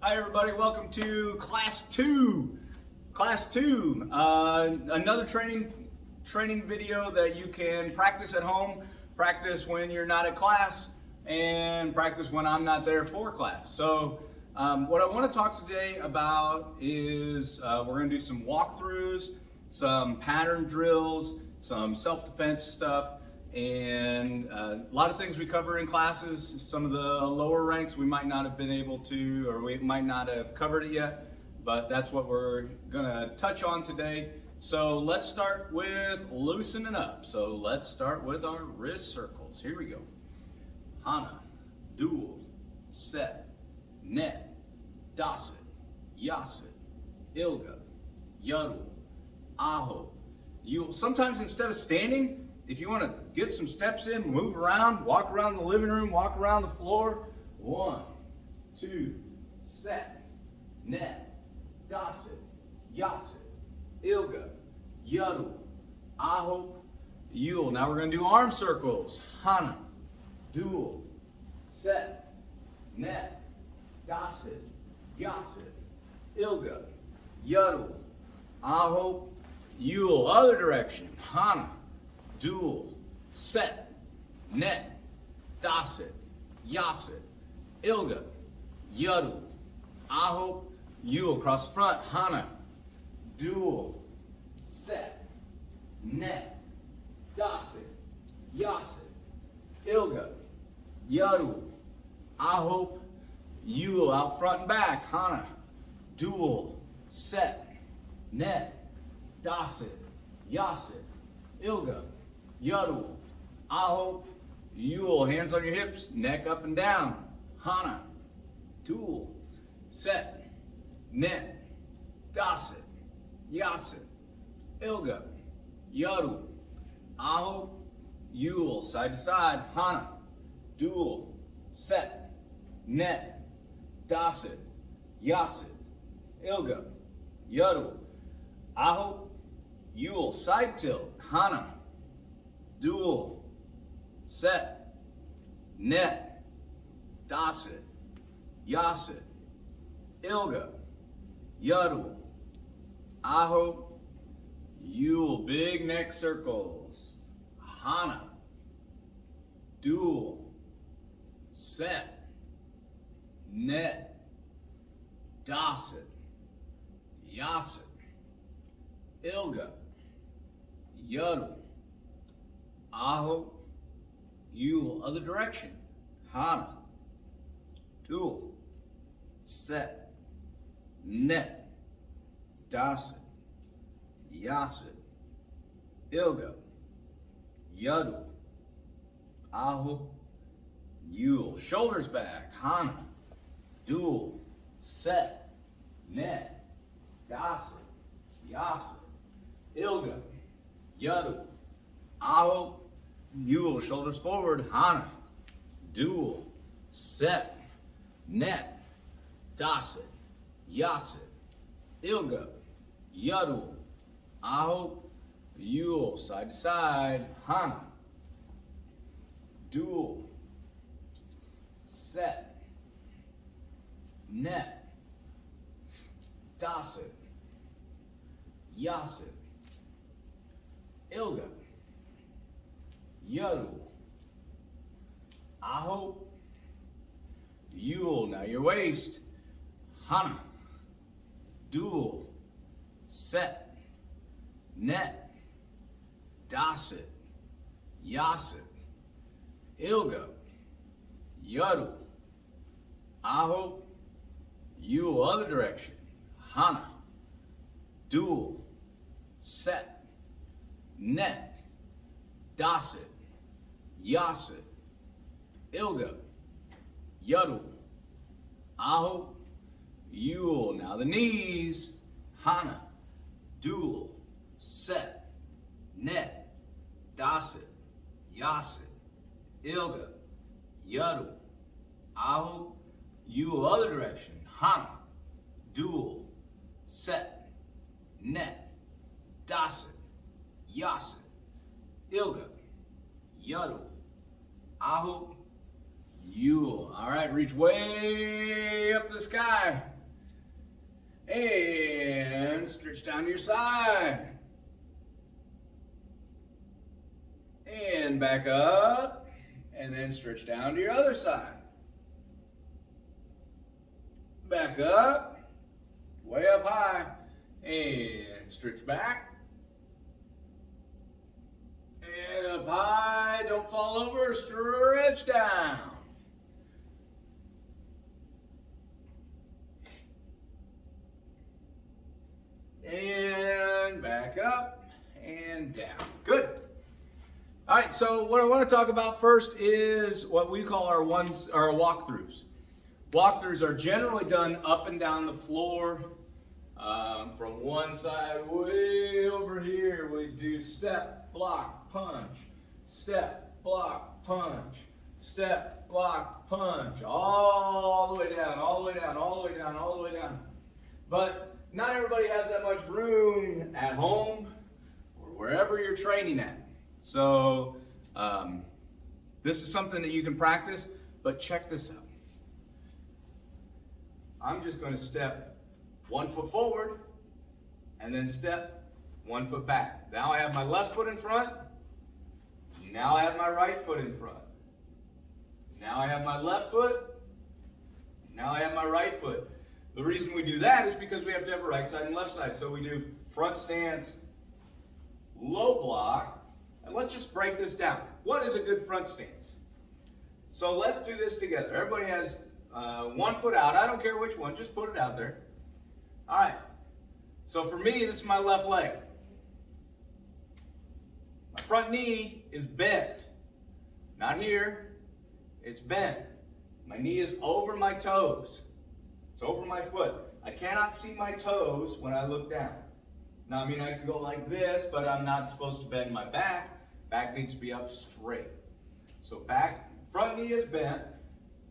Hi everybody, welcome to Class 2. Class 2, another training video that you can practice at home, practice when you're not at class, and practice when I'm not there for class. So what I want to talk today about is we're going to do some walkthroughs, some pattern drills, some self-defense stuff, and a lot of things we cover in classes. Some of the lower ranks we might not have been able to, or we might not have covered it yet, but that's what we're gonna touch on today. So let's start with loosening up. So let's start with our wrist circles. Here we go. Hana, dual, set, net, dasit, yasit, ilga, yadul, aho. Sometimes instead of standing, if you want to get some steps in, move around, walk around the living room, walk around the floor. 1, 2, set, net, dasit, yasit, ilga, yadul, aho, yul. Now we're going to do arm circles. Hana, dual, set, net, dasit, yasit, ilga, yadul, aho, yul. Other direction. Hana, dual, set, net, dasit, yasit, ilga, yadul, aho, yul. Across the front. Hana, dual, set, net, dasit, yasit, ilga, yadul, aho, yul. Out front and back. Hana, dual, set, net, dasit, yasit, ilga, yadul, aho, yul. Hands on your hips, neck up and down. Hana, dual, set, net, dasit, yasit, ilga, yadul, aho, yul. Side to side. Hana, dual, set, net, dasit, yasit, ilga, yadul, aho, yul. Side tilt. Hana, dual, set, net, dasit, yasit, ilga, yadul, aho, yul. Big neck circles. Hana, dual, set, net, dasit, yasit, ilga, yadul, aho, yul. Other direction. Hana, dual, set, net, dasit, yasit, ilga, yadul, aho, yul. Shoulders back. Hana, dual, set, net, dasit, yasit, ilga, yadul, aho, yul. Shoulders forward. Hana, dual, set, net, dasit, yasit, ilga, yadul, aho, yul. Side to side. Hana, dual, set, net, dasit, yasit, ilga, yadul, aho, yul. Now your waist. Hana, dual, set, net, dasit, yasit, ilga, yadul, aho, yul. Other direction. Hana, dual, set, net, dasit, yasit, ilga, yadul, aho, yul. Now the knees. Hana, dual, set, net, dasit, yasit, ilga, yadul, aho, yul. Other direction. Hana, dual, set, net, dasit, yasit, ilga, yadul, aho, Yule. All right, reach way up to the sky. And stretch down to your side. And back up. And then stretch down to your other side. Back up. Way up high. And stretch back. And up high. Don't fall over. Stretch down. And back up and down. Good. All right, so what I want to talk about first is what we call our walkthroughs. Walkthroughs are generally done up and down the floor. From one side way over here, we do step, block, punch, step, block, punch, step, block, punch, all the way down, all the way down, all the way down, all the way down. But not everybody has that much room at home or wherever you're training at. So this is something that you can practice, but check this out. I'm just going to step 1 foot forward and then step 1 foot back. Now I have my left foot in front. Now I have my right foot in front. Now I have my left foot. Now I have my right foot. The reason we do that is because we have to have a right side and left side. So we do front stance, low block, and let's just break this down. What is a good front stance? So let's do this together. Everybody has 1 foot out. I don't care which one, just put it out there. All right. So for me, this is my left leg. My front knee is bent. Not here, it's bent. My knee is over my toes. It's over my foot. I cannot see my toes when I look down. Now, I mean, I can go like this, but I'm not supposed to bend my back. Back needs to be up straight. So front knee is bent,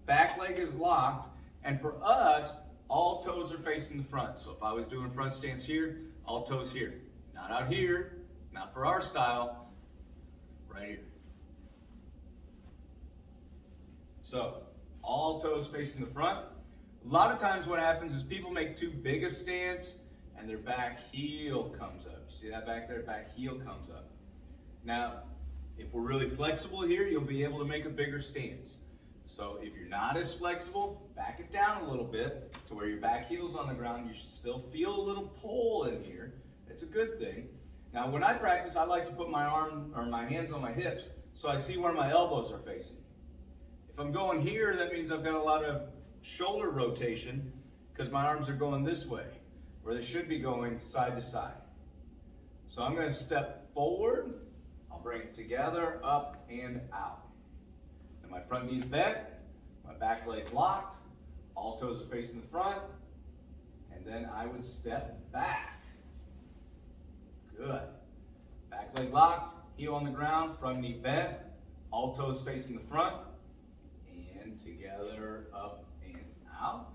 back leg is locked, and for us, all toes are facing the front. So if I was doing front stance here, all toes here. Not out here, not for our style, right here. So, all toes facing the front. A lot of times what happens is people make too big a stance and their back heel comes up. You see that back there? Back heel comes up. Now, if we're really flexible here, you'll be able to make a bigger stance. So if you're not as flexible, back it down a little bit to where your back heel's on the ground. You should still feel a little pull in here. It's a good thing. Now when I practice, I like to put my hands on my hips so I see where my elbows are facing. If I'm going here, that means I've got a lot of shoulder rotation because my arms are going this way, where they should be going side to side. So I'm going to step forward. I'll bring it together, up and out. And my front knee's bent, my back leg's locked, all toes are facing the front, and then I would step back. Good. Back leg locked, heel on the ground, front knee bent, all toes facing the front, and together, up and out.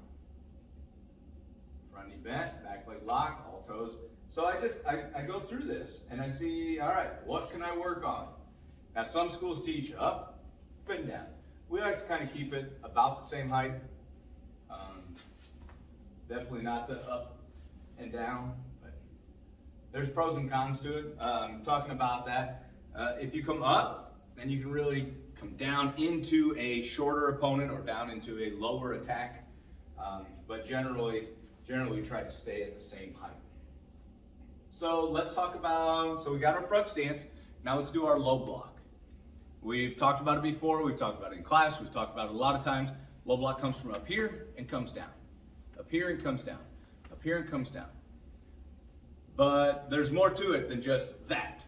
Front knee bent, back leg locked, all toes. So I go through this and I see, all right, what can I work on? Now some schools teach up and down. We like to kind of keep it about the same height. Definitely not the up and down, but there's pros and cons to it. Talking about that, if you come up, then you can really come down into a shorter opponent or down into a lower attack. But generally we try to stay at the same height. So let's talk about, so we got our front stance. Now let's do our low block. We've talked about it before. We've talked about it in class. We've talked about it a lot of times. Low block comes from up here and comes down. Up here and comes down. Up here and comes down. But there's more to it than just that.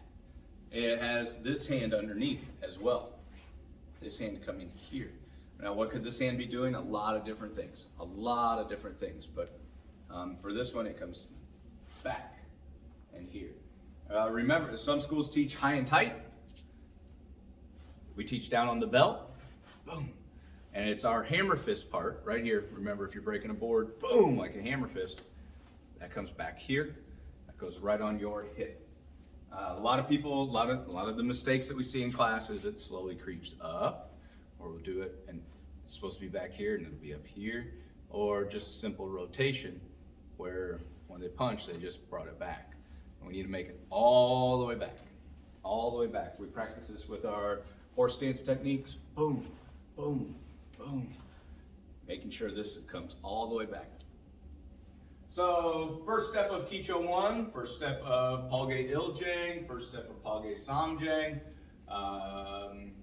It has this hand underneath as well. This hand coming here. Now what could this hand be doing? A lot of different things. A lot of different things. But for this one, it comes back and here. Remember, some schools teach high and tight. We teach down on the belt, boom. And it's our hammer fist part right here. Remember, if you're breaking a board, boom, like a hammer fist. That comes back here. That goes right on your hip. A lot of people, a lot of the mistakes that we see in class is it slowly creeps up, or we'll do it and it's supposed to be back here and it'll be up here, or just a simple rotation where when they punch, they just brought it back. And we need to make it all the way back, all the way back. We practice this with our horse stance techniques. Boom, boom, boom. Making sure this comes all the way back. So first step of Kicho 1, first step of Palge Iljang, first step of Palge Samjang,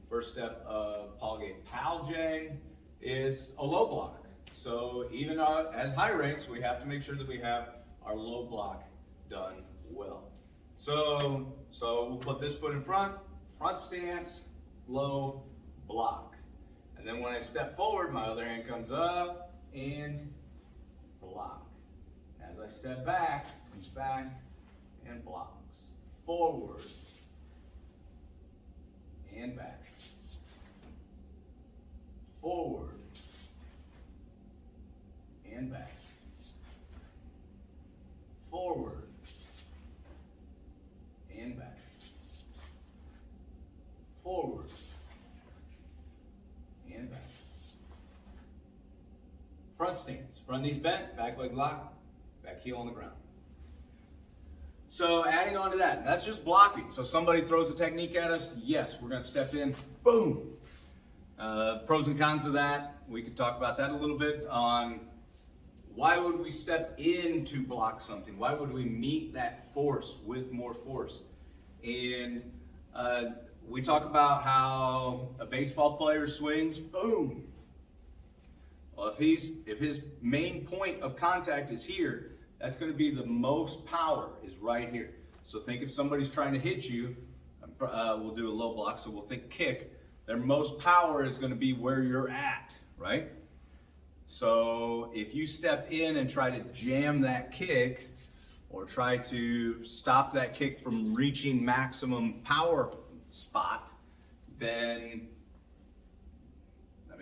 first step of Palge Paljang is a low block. So even as high ranks, we have to make sure that we have our low block done well. So we'll put this foot in front, front stance, low block. And then when I step forward, my other hand comes up and block. As I step back, comes back and blocks. Forward and back. Forward and back. Forward and back. Forward and back. Front stance. Front knees bent, back leg locked, back heel on the ground. So adding on to that, that's just blocking. So somebody throws a technique at us, yes, we're going to step in, boom. Pros and cons of that, we could talk about that a little bit on why would we step in to block something? Why would we meet that force with more force? And we talk about how a baseball player swings, boom. Well, if his main point of contact is here, that's going to be the most power is right here. So think if somebody's trying to hit you, we'll do a low block, so we'll think kick. Their most power is going to be where you're at, right? So if you step in and try to jam that kick or try to stop that kick from reaching maximum power spot, then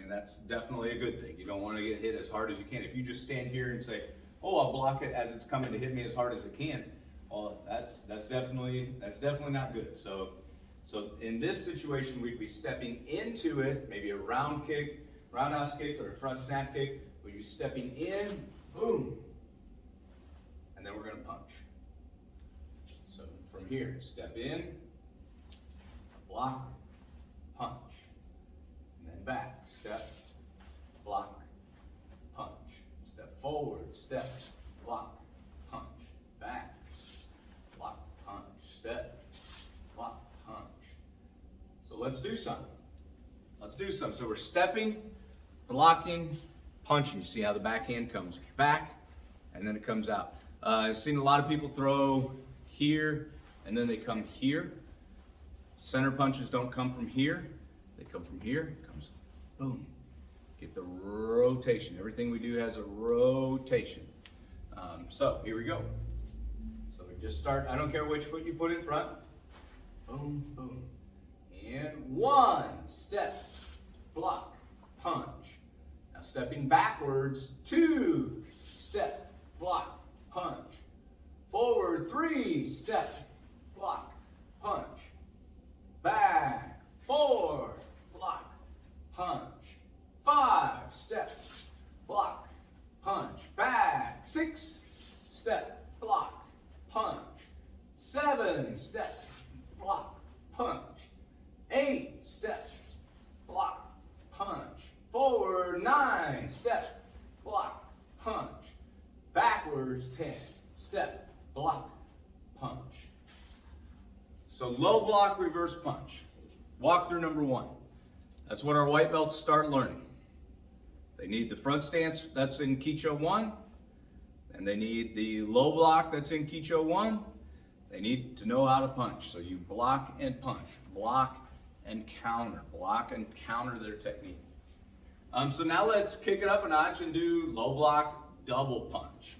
that's definitely a good thing. You don't want to get hit as hard as you can. If you just stand here and say, "Oh, I'll block it as it's coming to hit me as hard as it can," well, that's definitely not good. So in this situation, we'd be stepping into it, maybe a round kick, roundhouse kick, or a front snap kick. We'd be stepping in, boom, and then we're going to punch. So from here, step in, block, punch. And back, step, block, punch. Step forward, step, block, punch. Back, block, punch. Step, block, punch. So let's do some. Let's do some. So we're stepping, blocking, punching. You see how the backhand comes back and then it comes out. I've seen a lot of people throw here and then they come here. Center punches don't come from here. They come from here, comes boom. Get the rotation. Everything we do has a rotation. So here we go. So we just start, I don't care which foot you put in front. Boom, boom. And one, step, block, punch. Now stepping backwards, two, step, block, punch. Forward, three, step, block, punch. Back, four, block, punch. 5, step, block, punch. Back, 6, step, block, punch. 7, step, block, punch. 8, step, block, punch. Forward, 9, step, block, punch. Backwards, 10, step, block, punch. So low block, reverse punch. Walk through number 1. That's what our white belts start learning. They need the front stance that's in Kicho 1, and they need the low block that's in Kicho 1. They need to know how to punch. So you block and punch, block and counter their technique. So now let's kick it up a notch and do low block, double punch.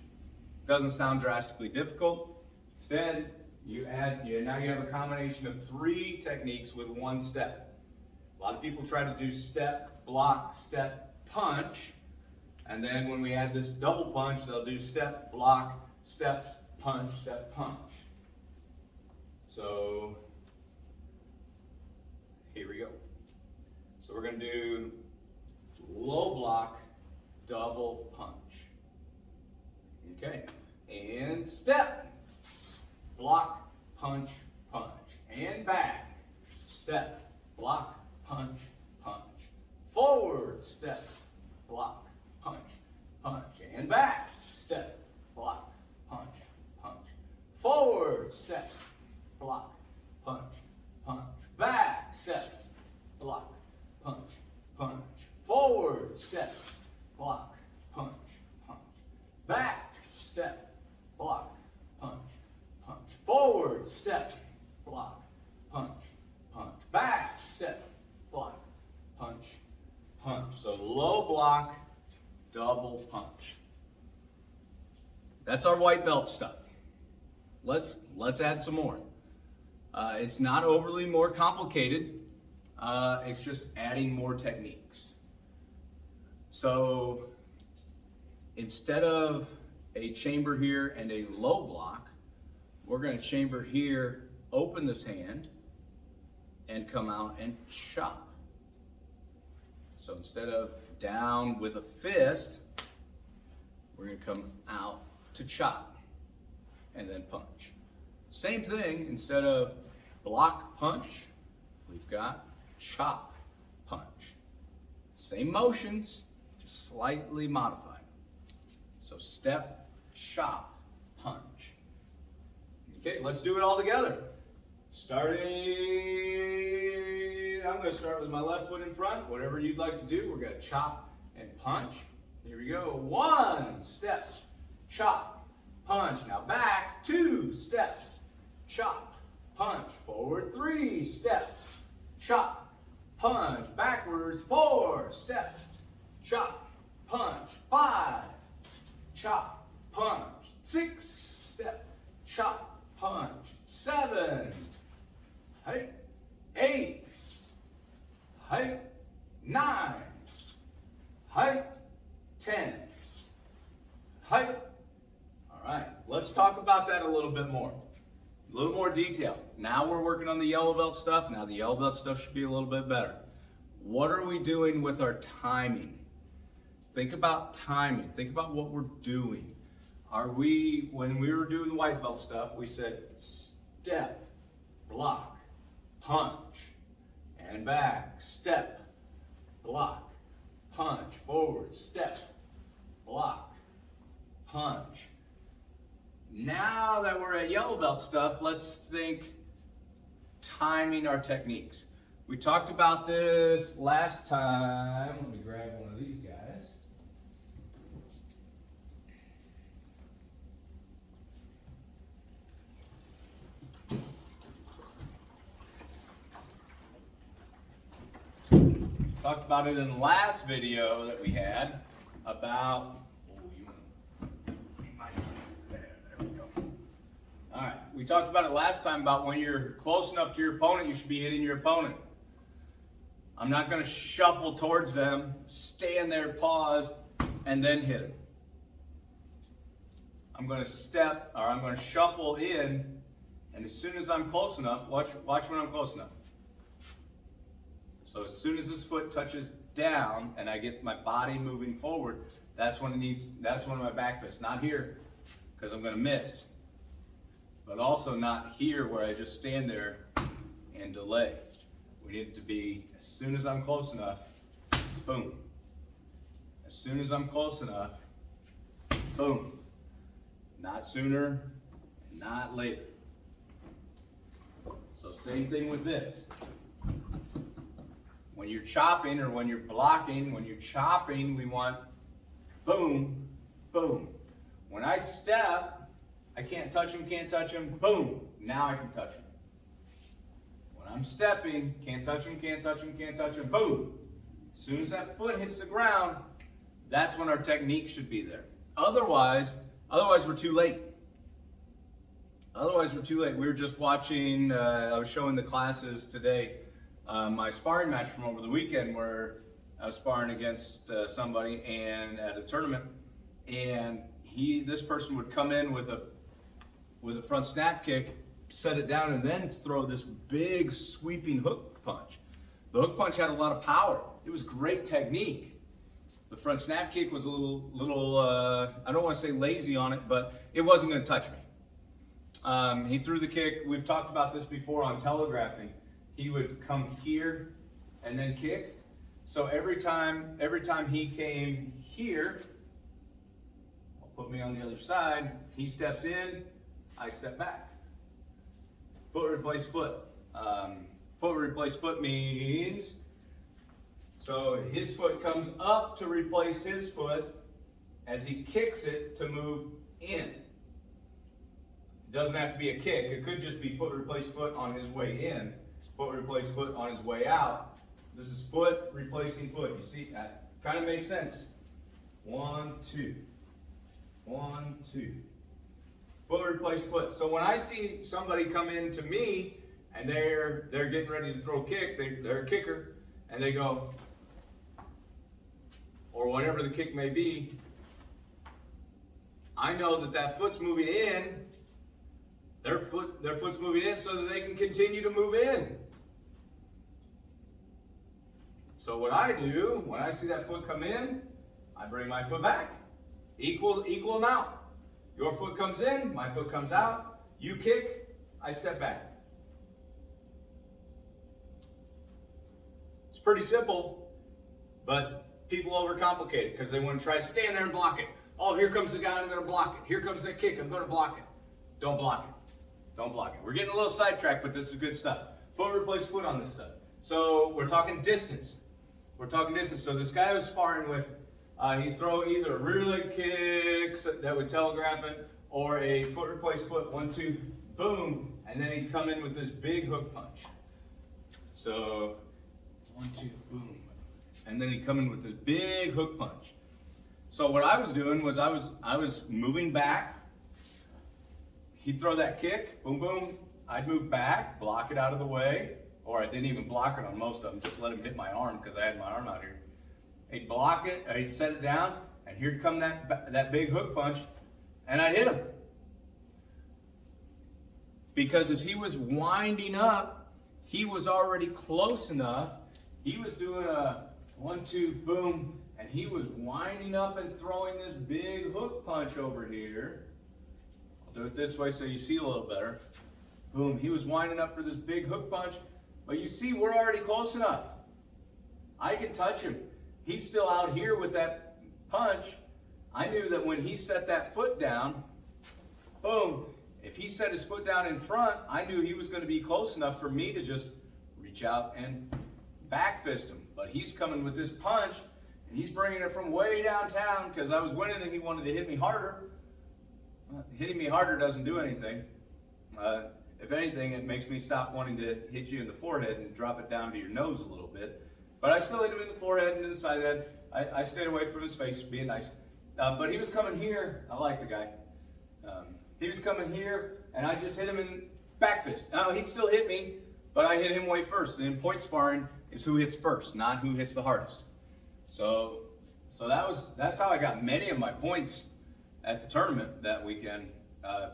Doesn't sound drastically difficult. Instead, now you have a combination of 3 techniques with 1 step. A lot of people try to do step, block, step, punch, and then when we add this double punch, they'll do step, block, step, punch, step, punch. So here we go. So we're going to do low double punch. Okay, and step, block, punch, punch, and back, step, block, punch, punch, forward, step, block, punch, punch, and back, step, block, punch, punch, forward, step, block, punch, punch, back, step, block, punch, punch, forward, step, block, punch, punch, back, step, block, punch, punch, forward, step, block, punch, punch, back, step, block, punch, punch. So low block, double punch. That's our white belt stuff. Let's add some more. It's not overly more complicated. It's just adding more techniques. So instead of a chamber here and a low block, we're going to chamber here, open this hand, and come out and chop. So instead of down with a fist, we're going to come out to chop and then punch. Same thing, instead of block punch, we've got chop punch. Same motions, just slightly modified. So step, chop, punch. Okay, let's do it all together. I'm going to start with my left foot in front. Whatever you'd like to do, we're going to chop and punch. Here we go. 1 step, chop, punch. Now back, 2 step, chop, punch. Forward, 3 step, chop, punch. Backwards, 4 step, chop, punch. 5, chop, punch. 6 step, chop, punch. 7, hey, 8, hey, 9, hey, 10, hey. All right, let's talk about that a little bit more. A little more detail. Now we're working on the yellow belt stuff. Now the yellow belt stuff should be a little bit better. What are we doing with our timing? Think about timing. Think about what we're doing. When we were doing the white belt stuff, we said step, block, punch, and back, step, block, punch, forward, step, block, punch. Now that we're at yellow belt stuff, let's think timing our techniques. We talked about this last time. Let me grab one of these guys. Talked about it in the last video that we had about, all right, we talked about it last time about when you're close enough to your opponent, you should be hitting your opponent. I'm not going to shuffle towards them, stand there, pause, and then hit him. I'm going to step, or I'm going to shuffle in, and as soon as I'm close enough, watch when I'm close enough. So as soon as this foot touches down and I get my body moving forward, that's when my back fist. Not here, because I'm going to miss. But also not here where I just stand there and delay. We need it to be as soon as I'm close enough, boom. As soon as I'm close enough, boom. Not sooner, not later. So same thing with this. When you're chopping or when you're blocking, when you're chopping, we want boom, boom. When I step, I can't touch him, boom. Now I can touch him. When I'm stepping, can't touch him, boom. As soon as that foot hits the ground, that's when our technique should be there. Otherwise we're too late. We were just watching, I was showing the classes today, my sparring match from over the weekend where I was sparring against somebody and at a tournament, and this person would come in with a front snap kick, set it down, and then throw this big sweeping hook punch. The hook punch had a lot of power. It was great technique. The front snap kick was a little I don't want to say lazy on it, but it wasn't going to touch me. He threw the kick. We've talked about this before on telegraphing. He would come here and then kick. So every time he came here, put me on the other side, he steps in, I step back. Foot replace foot. Foot replace foot means, so his foot comes up to replace his foot as he kicks it to move in. It doesn't have to be a kick. It could just be foot replace foot on his way in, foot replace foot on his way out. This is foot replacing foot. You see, that kind of makes sense. 1, 2. 1, 2. Foot replace foot. So when I see somebody come in to me and they're getting ready to throw a kick, they're a kicker, and they go, or whatever the kick may be, I know that foot's moving in. Their foot's moving in so that they can continue to move in. So what I do when I see that foot come in, I bring my foot back. Equal amount. Your foot comes in, my foot comes out. You kick, I step back. It's pretty simple, but people overcomplicate it because they want to try to stand there and block it. Oh, here comes the guy, I'm going to block it. Here comes that kick, I'm going to block it. Don't block it. Don't block it. We're getting a little sidetracked, but this is good stuff. Foot replace foot on this stuff. So we're talking distance. We're talking distance. So this guy I was sparring with, he'd throw either a rear leg kicks that would telegraph it, or a foot replace foot, 1, 2, boom, and then he'd come in with this big hook punch. So 1, 2, boom, and then he'd come in with this big hook punch. So what I was doing was I was moving back. He'd throw that kick, boom, boom. I'd move back, block it out of the way, or I didn't even block it on most of them, just let him hit my arm because I had my arm out here. He'd block it, or he'd set it down, and here'd come that big hook punch, and I'd hit him. Because as he was winding up, he was already close enough. He was doing a 1, 2, boom, and he was winding up and throwing this big hook punch over here. I'll do it this way so you see a little better. Boom, he was winding up for this big hook punch, but you see we're already close enough. I can touch him. He's still out here with that punch. I knew that when he set that foot down, boom, if he set his foot down in front, I knew he was going to be close enough for me to just reach out and back fist him. But he's coming with this punch, and he's bringing it from way downtown because I was winning and he wanted to hit me harder. Hitting me harder doesn't do anything. If anything, it makes me stop wanting to hit you in the forehead and drop it down to your nose a little bit. But I still hit him in the forehead and in the side head. I stayed away from his face, being nice. But he was coming here. I like the guy. He was coming here, and I just hit him in back fist. Now, he'd still hit me, but I hit him way first. And in point sparring is who hits first, not who hits the hardest. So that's how I got many of my points at the tournament that weekend.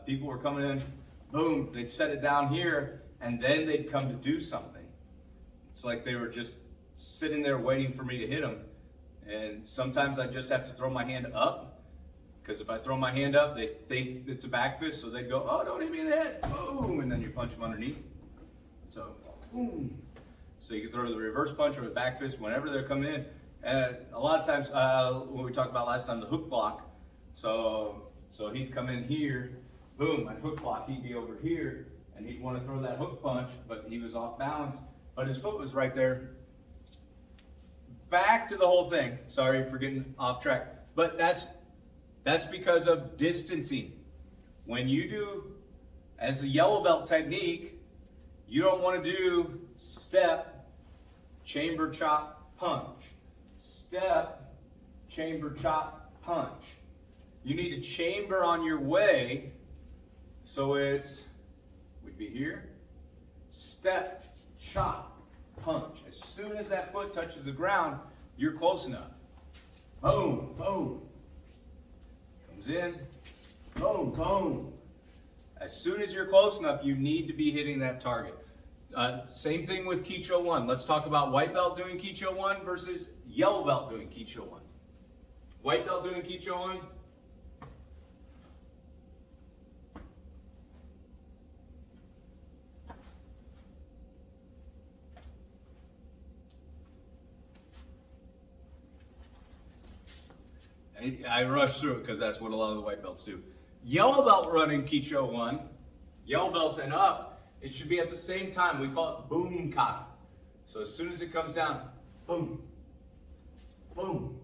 People were coming in, boom, they'd set it down here, and then they'd come to do something. It's like they were just sitting there waiting for me to hit them. And sometimes I just have to throw my hand up, because if I throw my hand up, they think it's a back fist, so they go, oh, don't hit me in the head, boom, and then you punch them underneath. So, boom. So you can throw the reverse punch or the back fist whenever they're coming in. And a lot of times, when we talked about last time, the hook block, so he'd come in here, boom, I'd hook block, he'd be over here, and he'd want to throw that hook punch, but he was off balance, but his foot was right there. Back to the whole thing. Sorry for getting off track, but that's because of distancing. When you do, as a yellow belt technique, you don't want to do step, chamber, chop, punch. Step, chamber, chop, punch. You need to chamber on your way, so we'd be here, step, chop, punch. As soon as that foot touches the ground, you're close enough. Boom, boom. Comes in, boom, boom. As soon as you're close enough, you need to be hitting that target. Same thing with Kicho 1. Let's talk about white belt doing Kicho 1 versus yellow belt doing Kicho 1. White belt doing Kicho one. I rushed through it because that's what a lot of the white belts do. Yellow belt running Kicho one. Yellow belts and up, it should be at the same time. We call it boom kata. So as soon as it comes down, boom, boom,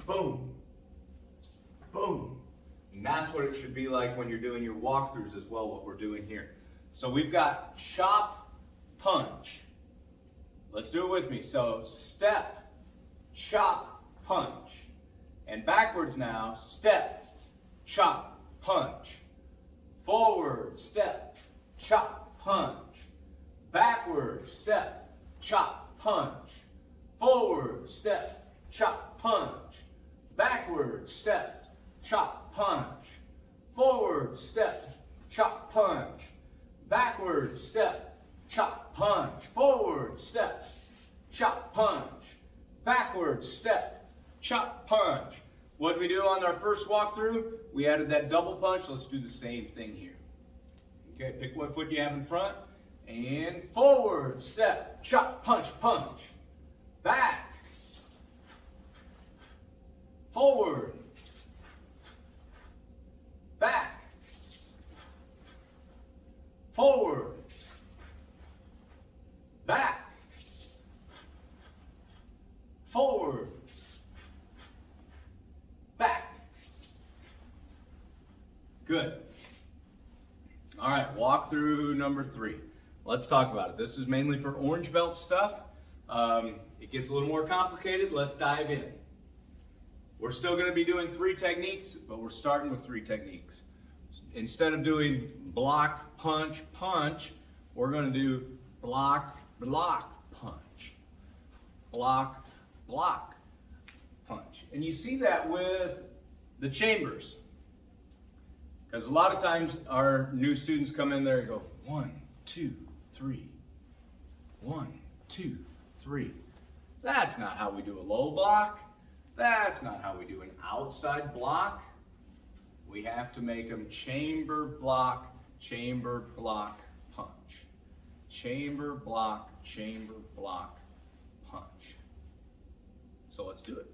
boom, boom. And that's what it should be like when you're doing your walkthroughs as well, what we're doing here. So we've got chop, punch. Let's do it with me. So step, chop, punch. And backwards now, step, chop, punch. Forward, step, chop, punch. Backward, step, chop, punch. Forward, step, chop, punch. Backward, step, chop, punch. Forward, step, chop, punch. Backward, step, chop, punch. Forward, step, chop, punch. Backward, step, chop, punch. What did we do on our first walkthrough? We added that double punch. Let's do the same thing here. Okay, pick what foot you have in front. And forward, step, chop, punch, punch. Back. Forward. Back. Forward. Back. Forward. Back. Good. All right, walk through number 3. Let's talk about it. This is mainly for orange belt stuff. It gets a little more complicated. Let's dive in. We're still going to be doing 3 techniques, but we're starting with 3 techniques. Instead of doing block, punch, punch, we're going to do block, block, punch. Block, block, punch. And you see that with the chambers. Because a lot of times our new students come in there and go 1, 2, 3. 1, 2, 3. That's not how we do a low block. That's not how we do an outside block. We have to make them chamber, block, punch. Chamber, block, punch. So let's do it.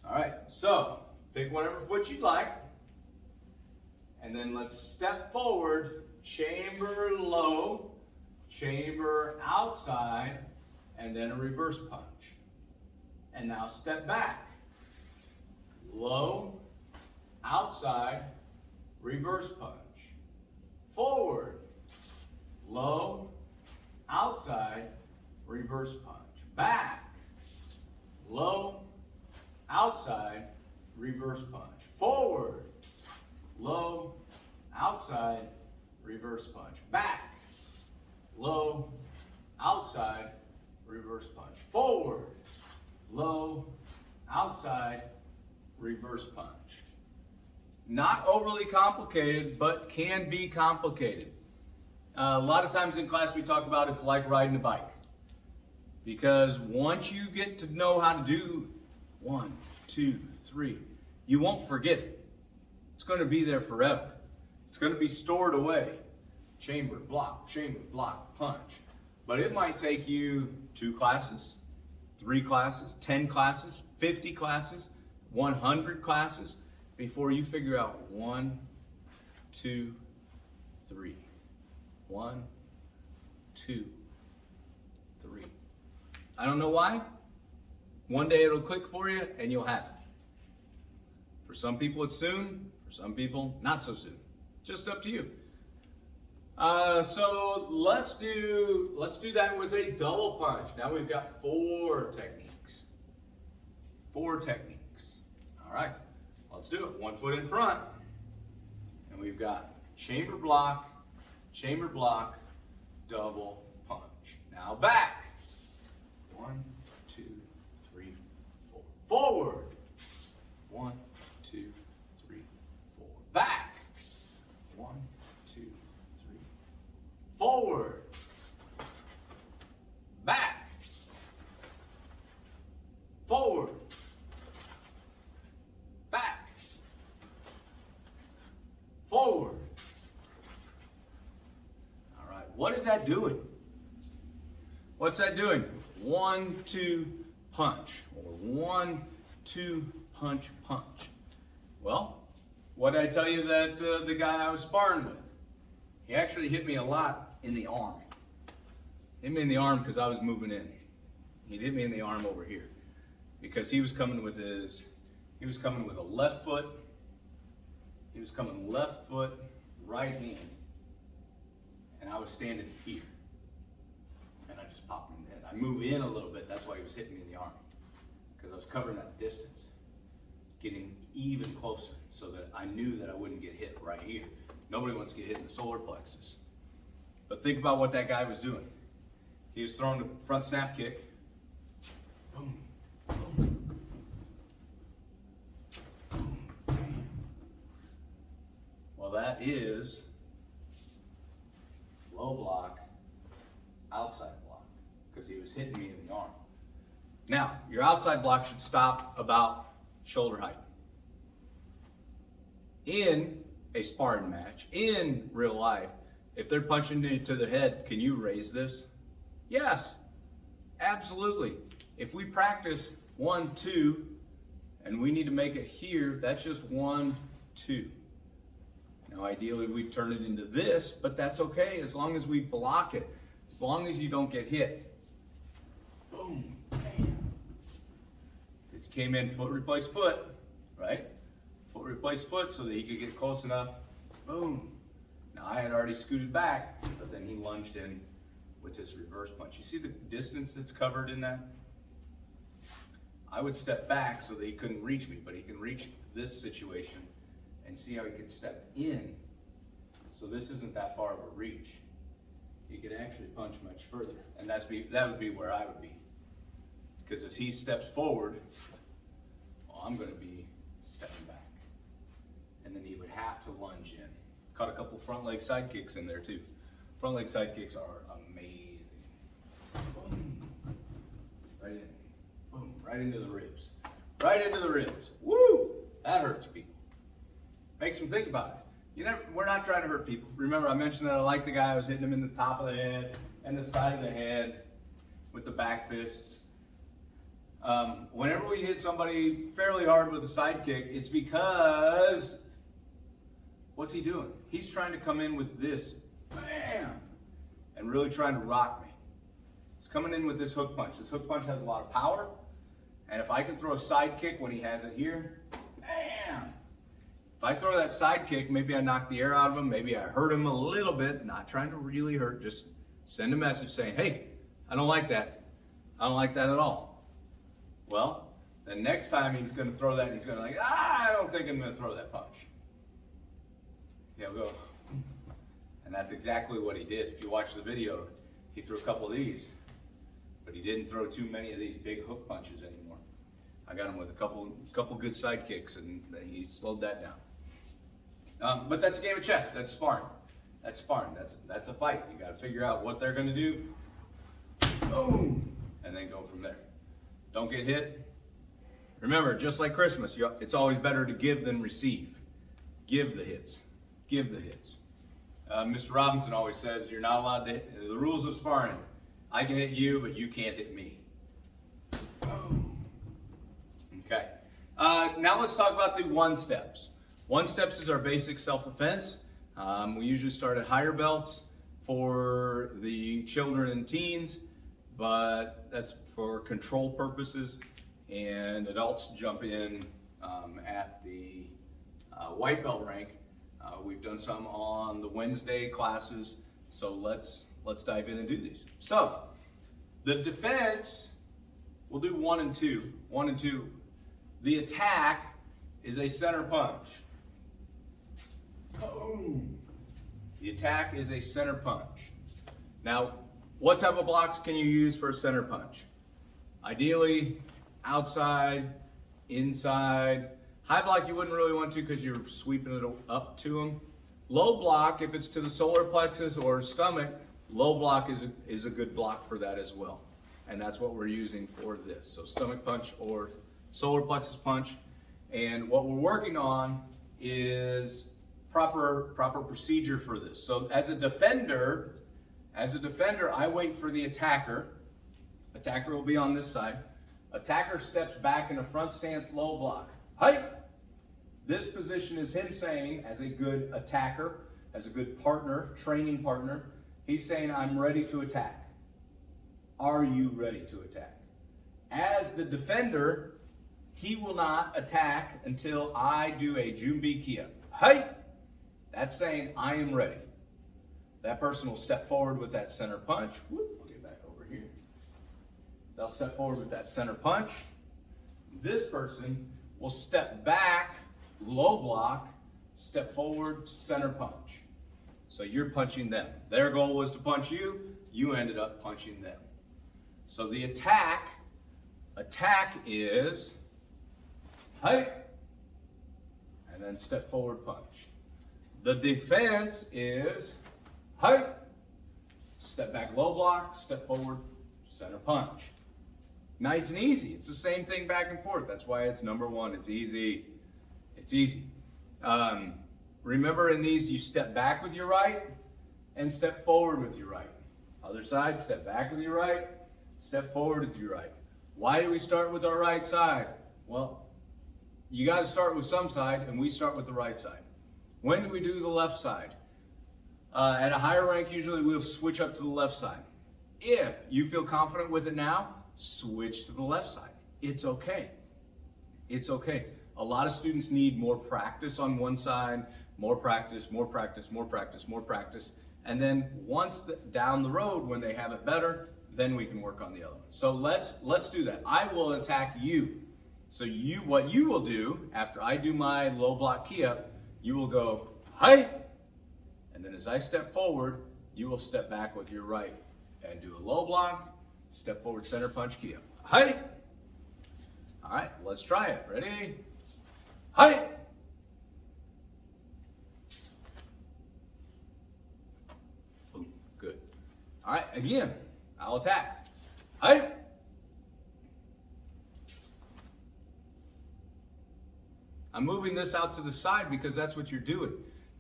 All right, so pick whatever foot you'd like. And then let's step forward, chamber low, chamber outside, and then a reverse punch. And now step back. Low, outside, reverse punch. Forward, low, outside, reverse punch. Back, low, outside, reverse punch. Forward, low, outside, reverse punch. Back, low, outside, reverse punch. Forward, low, outside, reverse punch. Not overly complicated, but can be complicated. A lot of times in class we talk about it's like riding a bike. Because once you get to know how to do 1, 2, 3, you won't forget it. It's going to be there forever. It's going to be stored away. Chamber, block, punch. But it might take you 2 classes, 3 classes, 10 classes, 50 classes, 100 classes before you figure out 1, 2, 3. 1, 2, 3. I don't know why. One day it'll click for you and you'll have it. For some people it's soon, for some people not so soon. Just up to you. So let's do that with a double punch. Now we've got 4 techniques. 4 techniques. All right, let's do it. 1 foot in front, and we've got chamber block, double punch. Now back. 1, 2, 3, 4. Forward. 1, 2, 3, 4. Back. 1, 2, 3. Forward. Back. Forward. What is that doing? What's that doing? 1-2 punch, or 1-2 punch punch. Well, what did I tell you that the guy I was sparring with? He actually hit me a lot in the arm. Hit me in the arm because I was moving in. He hit me in the arm over here because he was coming with a left foot. He was coming left foot, right hand, and I was standing here. And I just popped him in the head. I move in a little bit, that's why he was hitting me in the arm. Because I was covering that distance, getting even closer so that I knew that I wouldn't get hit right here. Nobody wants to get hit in the solar plexus. But think about what that guy was doing. He was throwing the front snap kick. Boom, boom, boom, bam. Well, that is low block, outside block, because he was hitting me in the arm. Now, your outside block should stop about shoulder height. In a sparring match, in real life, if they're punching you to the head, can you raise this? Yes, absolutely. If we practice 1-2 and we need to make it here, that's just 1-2. Now, ideally, we turn it into this, but that's okay as long as we block it, as long as you don't get hit. Boom, bam. Because he came in foot replace foot, right? Foot replace foot so that he could get close enough. Boom. Now, I had already scooted back, but then he lunged in with his reverse punch. You see the distance that's covered in that? I would step back so that he couldn't reach me, but he can reach this situation and see how he could step in. So this isn't that far of a reach. He could actually punch much further, and that would be where I would be. Because as he steps forward, well, I'm going to be stepping back. And then he would have to lunge in. Caught a couple front leg side kicks in there too. Front leg side kicks are amazing. Boom. Right in. Boom. Right into the ribs. Right into the ribs. Woo! That hurts people. Makes them think about it. We're not trying to hurt people. Remember, I mentioned that I like the guy. I was hitting him in the top of the head and the side of the head with the back fists. Whenever we hit somebody fairly hard with a side kick, it's because what's he doing? He's trying to come in with this, bam, and really trying to rock me. He's coming in with this hook punch. This hook punch has a lot of power, and if I can throw a side kick when he has it here, bam. If I throw that side kick, maybe I knock the air out of him, maybe I hurt him a little bit, not trying to really hurt, just send a message saying, hey, I don't like that. I don't like that at all. Well, the next time he's going to throw that, he's going to I don't think I'm going to throw that punch. He'll go, and that's exactly what he did. If you watch the video, he threw a couple of these, but he didn't throw too many of these big hook punches anymore. I got him with a couple good side kicks, and he slowed that down. But that's a game of chess. That's sparring. That's sparring. That's a fight. You got to figure out what they're going to do, boom, and then go from there. Don't get hit. Remember, just like Christmas, it's always better to give than receive. Give the hits. Give the hits. Mr. Robinson always says you're not allowed to hit. The rules of sparring, I can hit you, but you can't hit me. Boom. Okay. Now let's talk about the 1-steps. 1-steps is our basic self-defense. We usually start at higher belts for the children and teens, but that's for control purposes, and adults jump in at the white belt rank. We've done some on the Wednesday classes, so let's dive in and do these. So, the defense, we'll do 1 and 2. 1 and 2. The attack is a center punch. Boom. The attack is a center punch. Now, what type of blocks can you use for a center punch? Ideally, outside, inside. High block you wouldn't really want to because you're sweeping it up to them. Low block, if it's to the solar plexus or stomach, low block is a good block for that as well. And that's what we're using for this. So stomach punch or solar plexus punch. And what we're working on is proper procedure for this. So as a defender, As a defender, I wait for the attacker. Attacker will be on this side. Attacker steps back in a front stance low block. Height! This position is him saying, as a good attacker, as a good partner, training partner, he's saying, I'm ready to attack. Are you ready to attack? As the defender, he will not attack until I do a Junbi Kia. Height! That's saying, I am ready. That person will step forward with that center punch. Whoop, I'll get back over here. They'll step forward with that center punch. This person will step back, low block, step forward, center punch. So you're punching them. Their goal was to punch you. You ended up punching them. So the attack is height, and then step forward punch. The defense is height, step back low block, step forward, center punch. Nice and easy. It's the same thing back and forth. That's why it's number one. It's easy. It's easy. Remember in these, you step back with your right and step forward with your right. Other side, step back with your right, step forward with your right. Why do we start with our right side? Well, you got to start with some side, and we start with the right side. When do we do the left side? At a higher rank, usually we'll switch up to the left side. If you feel confident with it now, switch to the left side. It's okay. It's okay. A lot of students need more practice on one side, more practice, more practice, more practice, more practice. And then once down the road, when they have it better, then we can work on the other one. So let's do that. I will attack you. So what you will do after I do my low block Kia, you will go, hi, and then as I step forward, you will step back with your right and do a low block, step forward, center punch, Kia. Hi. All right, let's try it. Ready? Hi. Boom, good. All right, again, I'll attack. Hi. I'm moving this out to the side because that's what you're doing.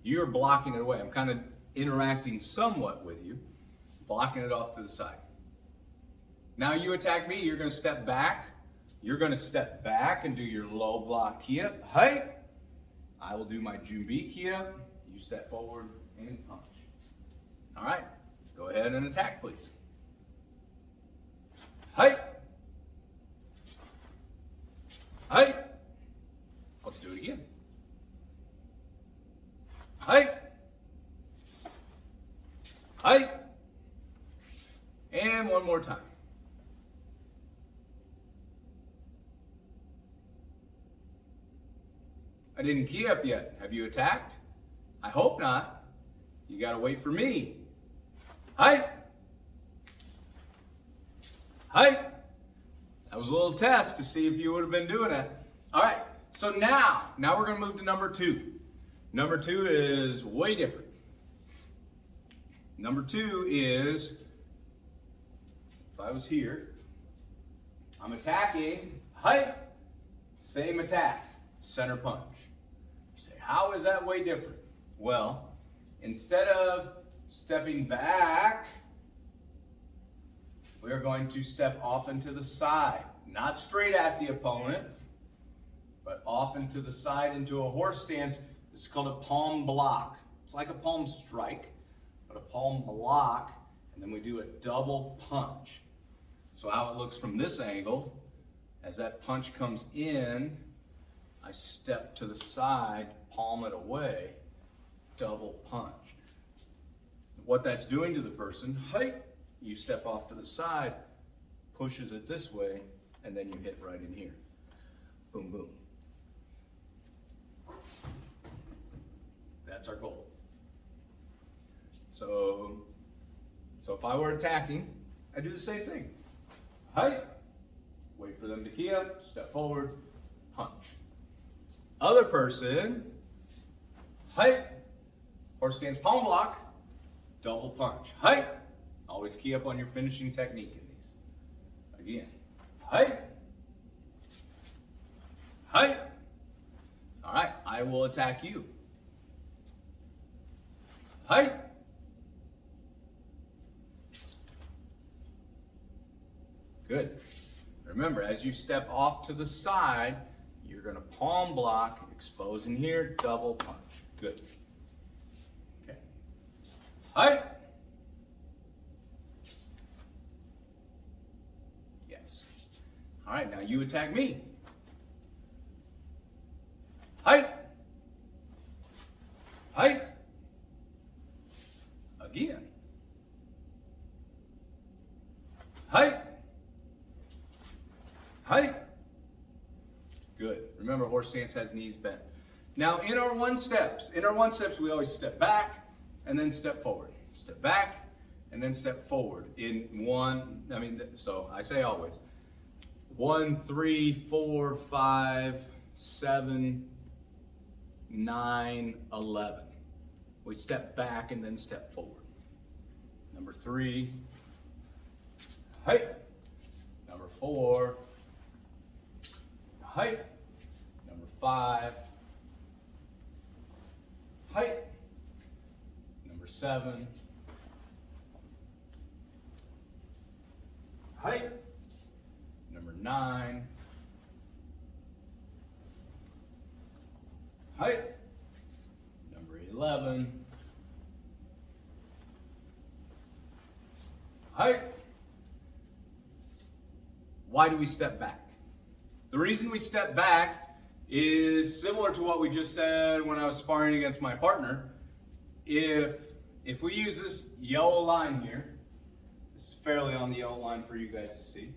You're blocking it away. I'm kind of interacting somewhat with you, blocking it off to the side. Now you attack me, you're going to step back. You're going to step back and do your low block Kia. Hi. I will do my Junbi Kia. You step forward and punch. All right. Go ahead and attack, please. Hi. Hi. Let's do it again. Hi. Hi. And one more time. I didn't key up yet. Have you attacked? I hope not. You gotta wait for me. Hi. Hi. That was a little test to see if you would have been doing it. All right. So now we're going to move to number two. Number two is way different. Number two is, if I was here, I'm attacking, height, same attack, center punch. You say, how is that way different? Well, instead of stepping back, we're going to step off into the side, not straight at the opponent, but off into the side into a horse stance. This is called a palm block. It's like a palm strike, but a palm block, and then we do a double punch. So how it looks from this angle, as that punch comes in, I step to the side, palm it away, double punch. What that's doing to the person, height, you step off to the side, pushes it this way, and then you hit right in here. Boom, boom. That's our goal. So if I were attacking, I do the same thing. Height, wait for them to key up, step forward, punch. Other person, height, horse stance palm block, double punch. Height, always key up on your finishing technique in these. Again, height, height. All right, I will attack you. Height. Good. Remember, as you step off to the side, you're going to palm block, exposing here, double punch. Good. Okay. Hi. Yes. All right, now you attack me. Hi. Hi. Again. Hi. Hi. Good. Remember, horse stance has knees bent. Now, in our one steps, we always step back and then step forward. Step back and then step forward. So I say always. 1, 3, 4, 5, 7, 9, 11. We step back and then step forward. Number 3. Height. Number 4. Height. Number 5. Height. Number 7. Height. Number 9. Height. Number 11. Height. Why do we step back? The reason we step back is similar to what we just said when I was sparring against my partner. If we use this yellow line here, this is fairly on the yellow line for you guys to see.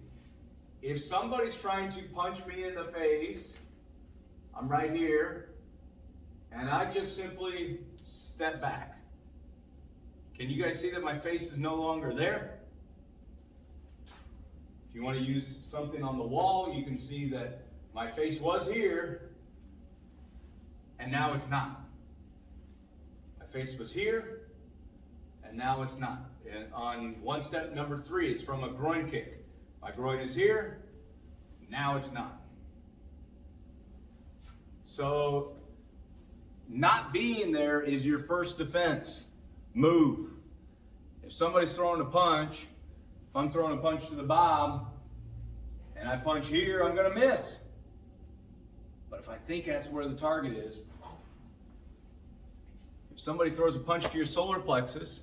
If somebody's trying to punch me in the face, I'm right here, and I just simply step back. Can you guys see that my face is no longer there? If you want to use something on the wall, you can see that my face was here, and now it's not. My face was here, and now it's not. And on one step number 3, it's from a groin kick. My groin is here, now it's not. So, not being there is your first defense. Move. If somebody's throwing a punch, if I'm throwing a punch to the bob, and I punch here, I'm going to miss. But if I think that's where the target is, if somebody throws a punch to your solar plexus,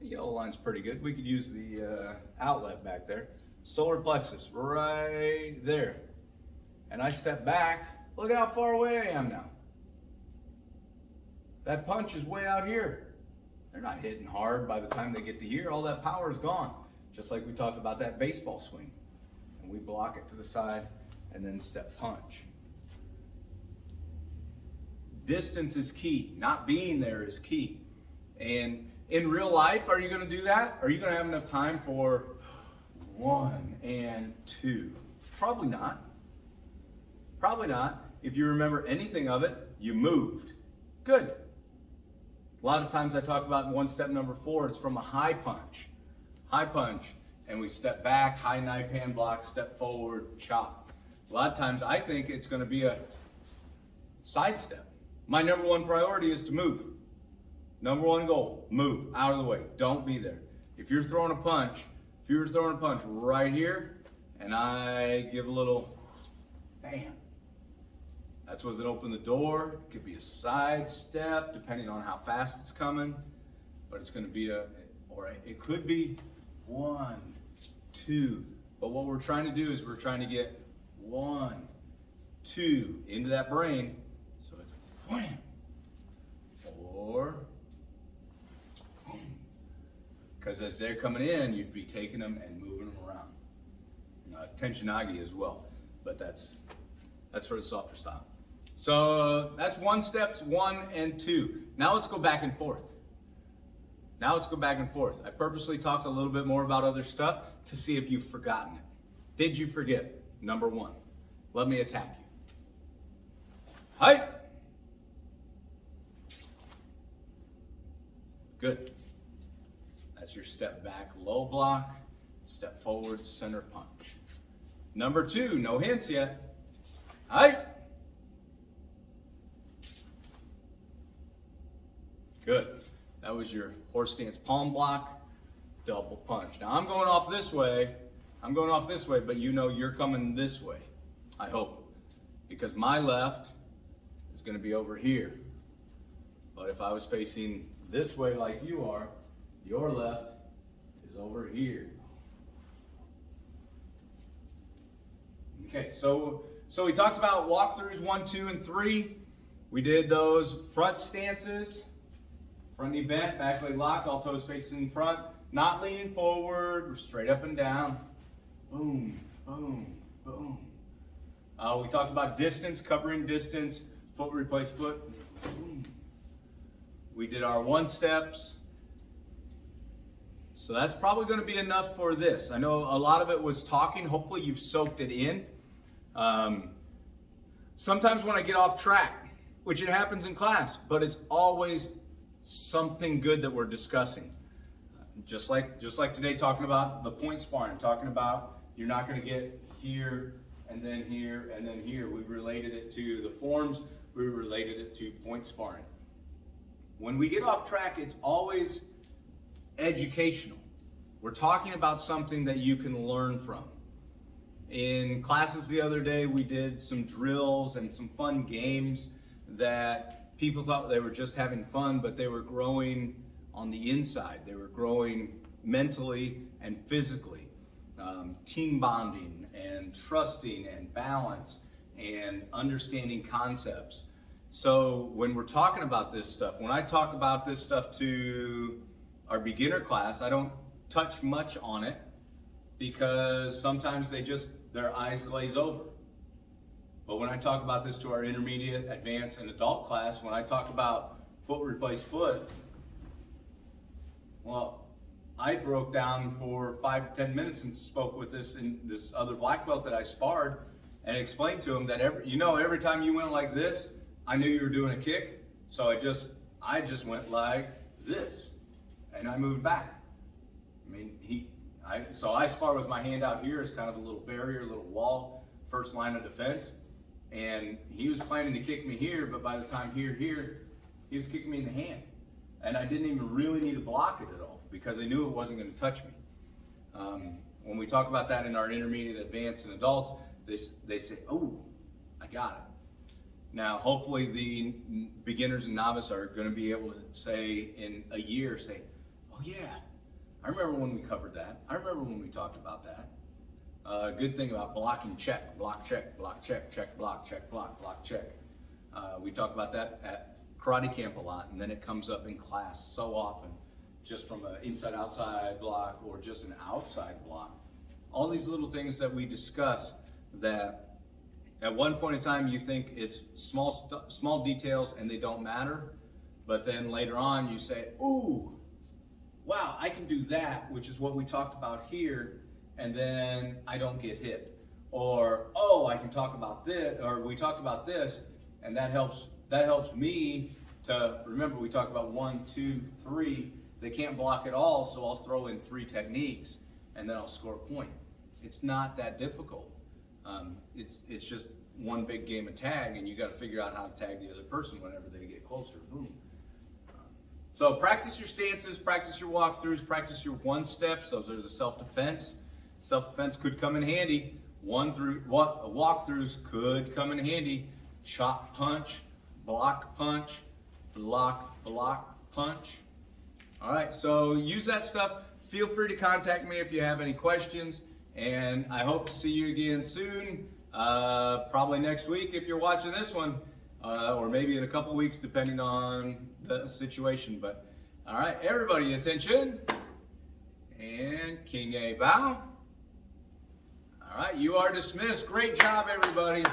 the yellow line's pretty good. We could use the outlet back there. Solar plexus, right there. And I step back, look at how far away I am now. That punch is way out here. They're not hitting hard by the time they get to here. All that power is gone. Just like we talked about that baseball swing. And we block it to the side and then step punch. Distance is key. Not being there is key. And in real life, are you going to do that? Are you going to have enough time for 1 and 2? Probably not. Probably not. If you remember anything of it, you moved. Good. A lot of times I talk about in one step number 4, it's from a high punch. High punch, and we step back, high knife hand block, step forward, chop. A lot of times I think it's going to be a side step. My number 1 priority is to move. Number 1 goal, move out of the way. Don't be there. If you're throwing a punch, if you were throwing a punch right here, and I give a little bam, that's what's going to open the door. It could be a side step, depending on how fast it's coming, but it's going to be it could be 1, 2. But what we're trying to do is we're trying to get 1, 2 into that brain, so it's wham, or because as they're coming in, you'd be taking them and moving them around. Tenchinagi as well, but that's for the softer style. So that's steps 1 and 2. Now let's go back and forth. I purposely talked a little bit more about other stuff to see if you've forgotten it. Did you forget? Number 1, let me attack you. Hi. Good. That's your step back, low block, step forward, center punch. Number 2, no hints yet. Hi. Good. That was your horse stance palm block, double punch. Now I'm going off this way. I'm going off this way, but you know you're coming this way, I hope. Because my left is going to be over here. But if I was facing this way like you are, your left is over here. Okay, so we talked about walkthroughs 1, 2, and 3. We did those front stances, front knee bent, back leg locked, all toes facing front, not leaning forward, we're straight up and down. Boom, boom, boom. We talked about distance, covering distance, foot replace foot. Boom. We did our 1 steps. So that's probably going to be enough for this. I know a lot of it was talking. Hopefully you've soaked it in. Sometimes when I get off track, which it happens in class, but it's always something good that we're discussing. Just like today, talking about the point sparring, talking about you're not going to get here and then here and then here. We related it to the forms. We related it to point sparring. When we get off track, it's always educational. We're talking about something that you can learn from. In classes the other day, we did some drills and some fun games that people thought they were just having fun, but they were growing on the inside. They were growing mentally and physically. Team bonding and trusting and balance and understanding concepts. So when we're talking about this stuff, when I talk about this stuff to our beginner class, I don't touch much on it because sometimes their eyes glaze over. But when I talk about this to our intermediate, advanced, and adult class, when I talk about foot replace foot, well, I broke down for 5 to 10 minutes and spoke with this other black belt that I sparred and explained to him that every time you went like this, I knew you were doing a kick, so I just went like this, and I moved back. I mean, so I spar with my hand out here as kind of a little barrier, a little wall, first line of defense, and he was planning to kick me here, but by the time here, he was kicking me in the hand, and I didn't even really need to block it at all because I knew it wasn't going to touch me. When we talk about that in our intermediate, advanced, and adults, they say, "Oh, I got it." Now, hopefully the beginners and novice are going to be able to say in a year, "Oh yeah, I remember when we covered that. I remember when we talked about that." Good thing about blocking, check, block, check, block, check, block, check. We talk about that at karate camp a lot, and then it comes up in class so often, just from an inside-outside block or just an outside block. All these little things that we discuss that at one point in time you think it's small details and they don't matter, but then later on you say, "Ooh, wow, I can do that," which is what we talked about here, and then I don't get hit. Or, "Oh, I can talk about this," or "We talked about this," and that helps me to remember we talked about 1, 2, 3. They can't block it all, so I'll throw in 3 techniques and then I'll score a point. It's not that difficult. It's just one big game of tag, and you got to figure out how to tag the other person whenever they get closer. Boom. So practice your stances, practice your walkthroughs, practice your 1 steps. Those are the self-defense. Self-defense could come in handy. Walkthroughs could come in handy. Chop punch, block punch, block punch. All right, so use that stuff. Feel free to contact me if you have any questions, and I hope to see you again soon. Probably next week if you're watching this one, or maybe in a couple weeks depending on the situation. But all right, everybody, attention, and King A bow. All right, you are dismissed. Great job, everybody.